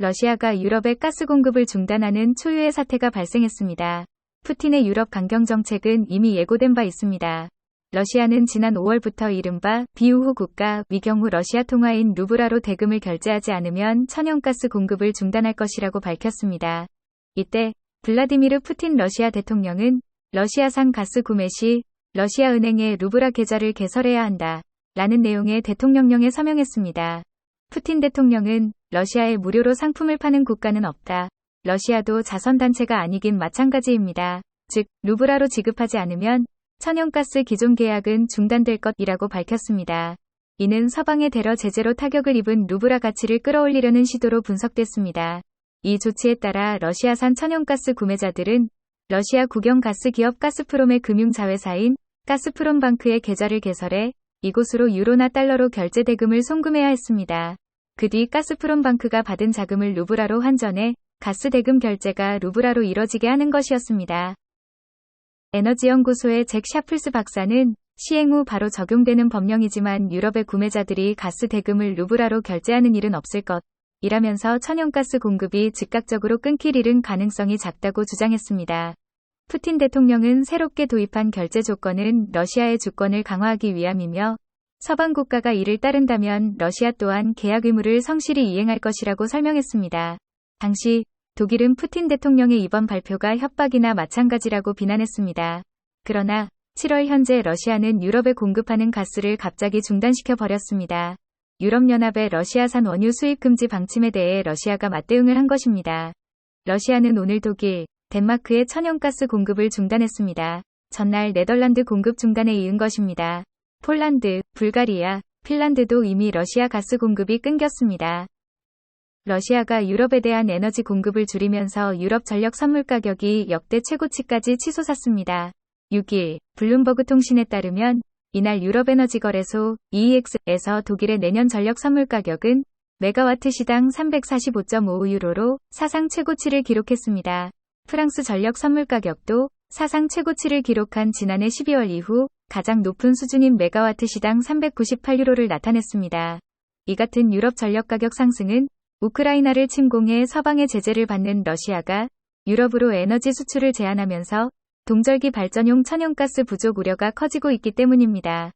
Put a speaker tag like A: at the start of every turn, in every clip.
A: 러시아가 유럽의 가스 공급을 중단하는 초유의 사태가 발생했습니다. 푸틴의 유럽 강경 정책은 이미 예고된 바 있습니다. 러시아는 지난 5월부터 이른바 비우후 국가 위 경우 러시아 통화인 루블화로 대금을 결제하지 않으면 천연가스 공급을 중단할 것이라고 밝혔습니다. 이때 블라디미르 푸틴 러시아 대통령은 러시아산 가스 구매 시 러시아 은행에 루블화 계좌를 개설해야 한다 라는 내용의 대통령령에 서명했습니다. 푸틴 대통령은 러시아에 무료로 상품을 파는 국가는 없다. 러시아도 자선단체가 아니긴 마찬가지입니다. 즉, 루블화로 지급하지 않으면 천연가스 기존 계약은 중단될 것이라고 밝혔습니다. 이는 서방의 대러 제재로 타격을 입은 루블화 가치를 끌어올리려는 시도로 분석됐습니다. 이 조치에 따라 러시아산 천연가스 구매자들은 러시아 국영 가스기업 가스프롬의 금융자회사인 가스프롬방크에 계좌를 개설해 이곳으로 유로나 달러로 결제 대금을 송금해야 했습니다. 그 뒤 가스프롬방크가 받은 자금을 루블화로 환전해 가스 대금 결제가 루블화로 이뤄지게 하는 것이었습니다. 에너지연구소의 잭 샤플스 박사는 시행 후 바로 적용되는 법령이지만 유럽의 구매자들이 가스 대금을 루블화로 결제하는 일은 없을 것이라면서 천연가스 공급이 즉각적으로 끊길 일은 가능성이 작다고 주장했습니다. 푸틴 대통령은 새롭게 도입한 결제 조건은 러시아의 주권을 강화하기 위함이며 서방 국가가 이를 따른다면 러시아 또한 계약 의무를 성실히 이행할 것이라고 설명했습니다. 당시 독일은 푸틴 대통령의 이번 발표가 협박이나 마찬가지라고 비난했습니다. 그러나 7월 현재 러시아는 유럽에 공급하는 가스를 갑자기 중단시켜 버렸습니다. 유럽연합의 러시아산 원유 수입 금지 방침에 대해 러시아가 맞대응을 한 것입니다. 러시아는 오늘 독일, 덴마크의 천연가스 공급을 중단했습니다. 전날 네덜란드 공급 중단에 이은 것입니다. 폴란드, 불가리아, 핀란드도 이미 러시아 가스 공급이 끊겼습니다. 러시아가 유럽에 대한 에너지 공급을 줄이면서 유럽 전력 선물 가격이 역대 최고치까지 치솟았습니다. 6일, 블룸버그 통신에 따르면 이날 유럽에너지거래소 EEX에서 독일의 내년 전력 선물 가격은 메가와트 시당 345.5유로로 사상 최고치를 기록했습니다. 프랑스 전력 선물 가격도 사상 최고치를 기록한 지난해 12월 이후 가장 높은 수준인 메가와트 시당 398유로를 나타냈습니다. 이 같은 유럽 전력 가격 상승은 우크라이나를 침공해 서방의 제재를 받는 러시아가 유럽으로 에너지 수출을 제한하면서 동절기 발전용 천연가스 부족 우려가 커지고 있기 때문입니다.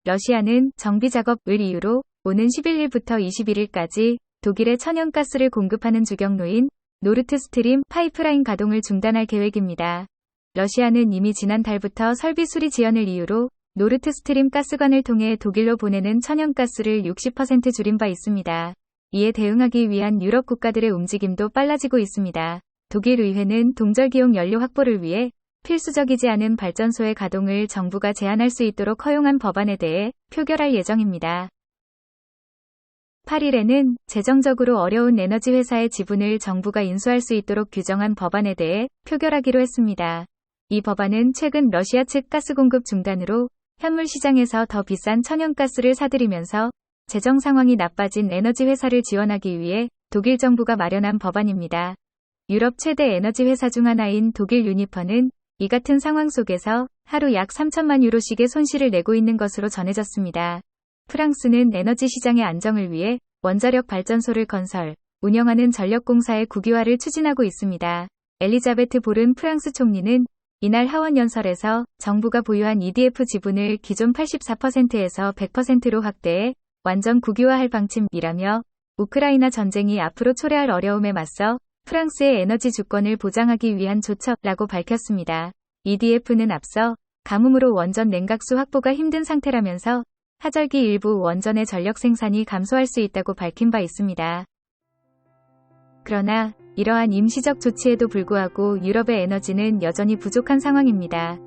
A: 러시아는 정비 작업을 이유로 오는 11일부터 21일까지 독일에 천연가스를 공급하는 주경로인 노르트스트림 파이프라인 가동을 중단할 계획입니다. 러시아는 이미 지난달부터 설비 수리 지연을 이유로 노르트스트림 가스관을 통해 독일로 보내는 천연가스를 60% 줄인 바 있습니다. 이에 대응하기 위한 유럽 국가들의 움직임도 빨라지고 있습니다. 독일 의회는 동절기용 연료 확보를 위해 필수적이지 않은 발전소의 가동을 정부가 제한할 수 있도록 허용한 법안에 대해 표결할 예정입니다. 8일에는 재정적으로 어려운 에너지 회사의 지분을 정부가 인수할 수 있도록 규정한 법안에 대해 표결하기로 했습니다. 이 법안은 최근 러시아 측 가스 공급 중단으로 현물 시장에서 더 비싼 천연가스를 사들이면서 재정 상황이 나빠진 에너지 회사를 지원하기 위해 독일 정부가 마련한 법안입니다. 유럽 최대 에너지 회사 중 하나인 독일 유니퍼는 이 같은 상황 속에서 하루 약 3천만 유로씩의 손실을 내고 있는 것으로 전해졌습니다. 프랑스는 에너지 시장의 안정을 위해 원자력 발전소를 건설, 운영하는 전력공사의 국유화를 추진하고 있습니다. 엘리자베트 보른 프랑스 총리는 이날 하원연설에서 정부가 보유한 EDF 지분을 기존 84%에서 100%로 확대해 완전 국유화할 방침이라며 우크라이나 전쟁이 앞으로 초래할 어려움에 맞서 프랑스의 에너지 주권을 보장하기 위한 조처라고 밝혔습니다. EDF는 앞서 가뭄으로 원전 냉각수 확보가 힘든 상태라면서 하절기 일부 원전의 전력 생산이 감소할 수 있다고 밝힌 바 있습니다. 그러나 이러한 임시적 조치에도 불구하고 유럽의 에너지는 여전히 부족한 상황입니다.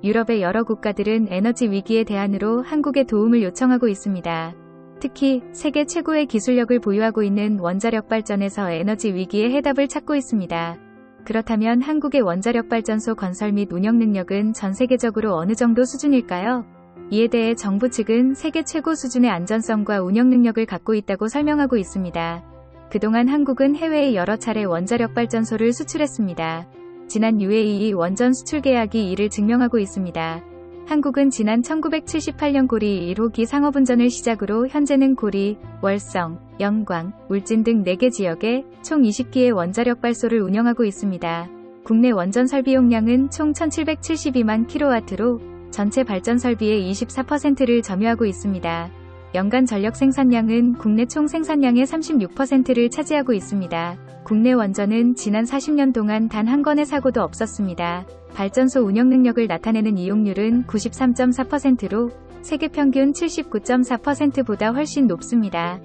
A: 유럽의 여러 국가들은 에너지 위기에 대안으로 한국의 도움을 요청하고 있습니다. 특히 세계 최고의 기술력을 보유하고 있는 원자력 발전에서 에너지 위기의 해답을 찾고 있습니다. 그렇다면 한국의 원자력 발전소 건설 및 운영 능력은 전 세계적으로 어느 정도 수준일까요? 이에 대해 정부 측은 세계 최고 수준의 안전성과 운영 능력을 갖고 있다고 설명하고 있습니다. 그동안 한국은 해외에 여러 차례 원자력 발전소를 수출했습니다. 지난 UAE 원전 수출 계약이 이를 증명하고 있습니다. 한국은 지난 1978년 고리 1호기 상업운전을 시작으로 현재는 고리, 월성, 영광, 울진 등 4개 지역에 총 20기의 원자력 발소를 운영하고 있습니다. 국내 원전 설비 용량은 총 1772만 kW로 전체 발전 설비의 24%를 점유하고 있습니다. 연간 전력 생산량은 국내 총 생산량의 36%를 차지하고 있습니다. 국내 원전은 지난 40년 동안 단 한 건의 사고도 없었습니다. 발전소 운영 능력을 나타내는 이용률은 93.4%로 세계 평균 79.4%보다 훨씬 높습니다.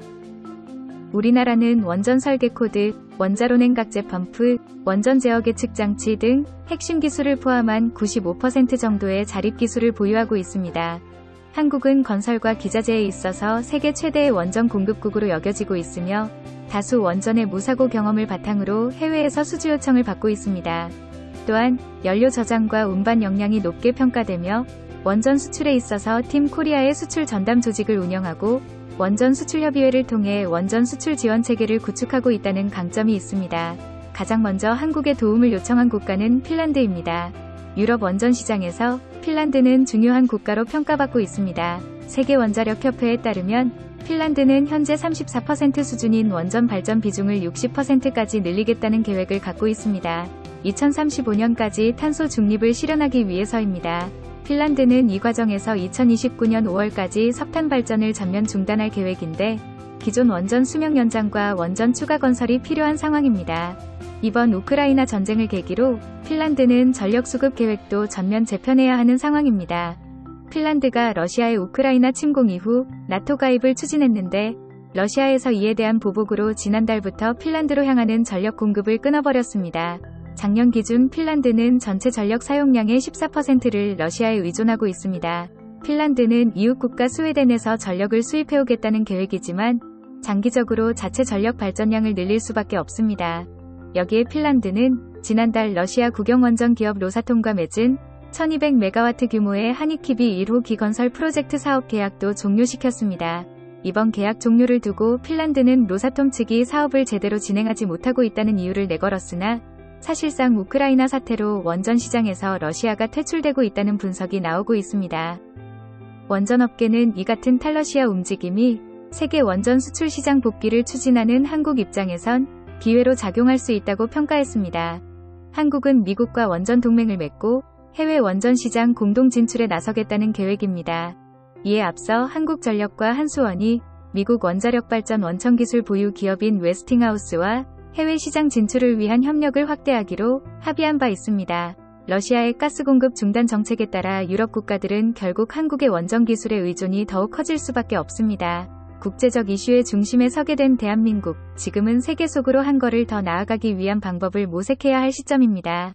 A: 우리나라는 원전 설계 코드, 원자로 냉각제 펌프, 원전 제어 계측 장치 등 핵심 기술을 포함한 95% 정도의 자립 기술을 보유하고 있습니다. 한국은 건설과 기자재에 있어서 세계 최대의 원전 공급국으로 여겨지고 있으며 다수 원전의 무사고 경험을 바탕으로 해외에서 수주 요청을 받고 있습니다. 또한 연료 저장과 운반 역량이 높게 평가되며 원전 수출에 있어서 팀 코리아의 수출 전담 조직을 운영하고 원전 수출협의회를 통해 원전 수출 지원 체계를 구축하고 있다는 강점이 있습니다. 가장 먼저 한국에 도움을 요청한 국가는 핀란드입니다. 유럽 원전 시장에서 핀란드는 중요한 국가로 평가받고 있습니다. 세계원자력협회에 따르면 핀란드는 현재 34% 수준인 원전 발전 비중을 60%까지 늘리겠다는 계획을 갖고 있습니다. 2035년까지 탄소 중립을 실현하기 위해서입니다. 핀란드는 이 과정에서 2029년 5월까지 석탄 발전을 전면 중단할 계획인데 기존 원전 수명 연장과 원전 추가 건설이 필요한 상황입니다. 이번 우크라이나 전쟁을 계기로 핀란드는 전력 수급 계획도 전면 재편해야 하는 상황입니다. 핀란드가 러시아의 우크라이나 침공 이후 나토 가입을 추진했는데 러시아에서 이에 대한 보복으로 지난달부터 핀란드로 향하는 전력 공급을 끊어버렸습니다. 작년 기준 핀란드는 전체 전력 사용량의 14%를 러시아에 의존하고 있습니다. 핀란드는 이웃 국가 스웨덴에서 전력을 수입해오겠다는 계획이지만 장기적으로 자체 전력 발전량을 늘릴 수밖에 없습니다. 여기에 핀란드는 지난달 러시아 국영원전 기업 로사톰과 맺은 1200메가와트 규모의 하니키비 1호기 건설 프로젝트 사업 계약도 종료시켰습니다. 이번 계약 종료를 두고 핀란드는 로사톰 측이 사업을 제대로 진행하지 못하고 있다는 이유를 내걸었으나 사실상 우크라이나 사태로 원전 시장에서 러시아가 퇴출되고 있다는 분석이 나오고 있습니다. 원전업계는 이 같은 탈러시아 움직임이 세계 원전 수출 시장 복귀를 추진하는 한국 입장에선 기회로 작용할 수 있다고 평가했습니다. 한국은 미국과 원전 동맹을 맺고 해외 원전 시장 공동 진출에 나서겠다는 계획입니다. 이에 앞서 한국전력과 한수원이 미국 원자력 발전 원천 기술 보유 기업인 웨스팅하우스와 해외 시장 진출을 위한 협력을 확대하기로 합의한 바 있습니다. 러시아의 가스 공급 중단 정책에 따라 유럽 국가들은 결국 한국의 원전 기술의 의존이 더욱 커질 수밖에 없습니다. 국제적 이슈의 중심에 서게 된 대한민국, 지금은 세계 속으로 한 걸음 더 나아가기 위한 방법을 모색해야 할 시점입니다.